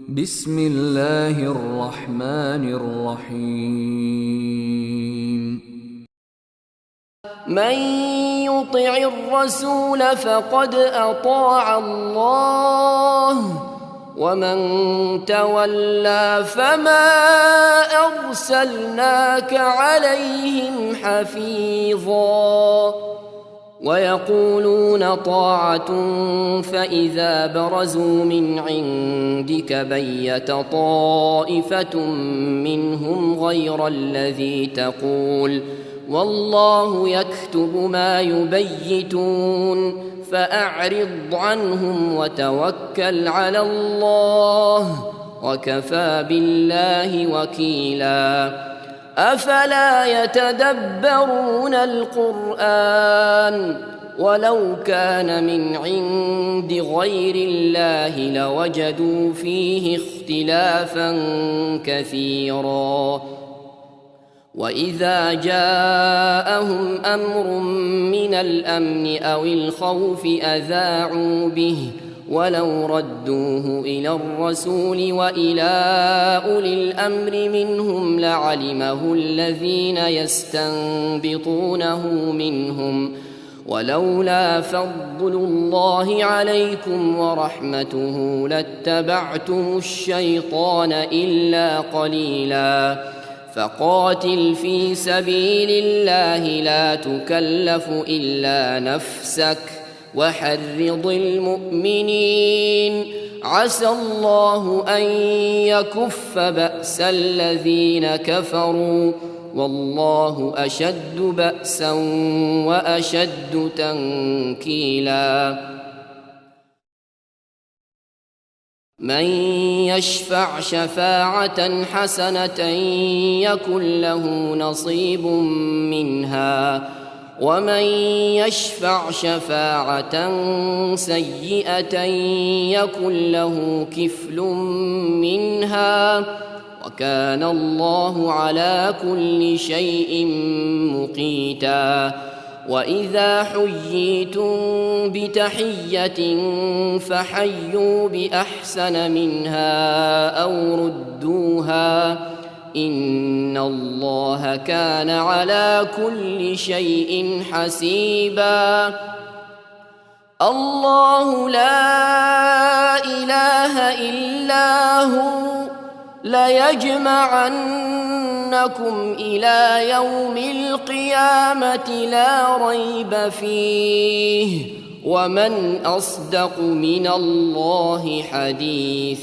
بسم الله الرحمن الرحيم. من يطع الرسول فقد أطاع الله، ومن تولى فما أرسلناك عليهم حفيظا. ويقولون طاعة فإذا برزوا من عندك بيت طائفة منهم غير الذي تقول، والله يكتب ما يبيتون، فأعرض عنهم وتوكل على الله، وكفى بالله وكيلا. أفلا يتدبرون القرآن؟ ولو كان من عند غير الله لوجدوا فيه اختلافا كثيرا. وإذا جاءهم أمر من الأمن أو الخوف أذاعوا به، ولو ردوه إلى الرسول وإلى أولي الأمر منهم لعلمه الذين يستنبطونه منهم، ولولا فضل الله عليكم ورحمته لاتبعتم الشيطان إلا قليلا. فقاتل في سبيل الله لا تكلف إلا نفسك، وحرض المؤمنين، عسى الله أن يكف بأس الذين كفروا، والله أشد بأسا وأشد تنكيلا. من يشفع شفاعة حسنة يكن له نصيب منها، ومن يشفع شفاعة سيئة يكن له كفل منها، وكان الله على كل شيء مقيتا. وإذا حييتم بتحية فحيوا بأحسن منها أو ردوها، إن الله كان على كل شيء حسيبا. الله لا إله إلا هو ليجمعنكم إلى يوم القيامة لا ريب فيه، ومن أصدق من الله حديثا.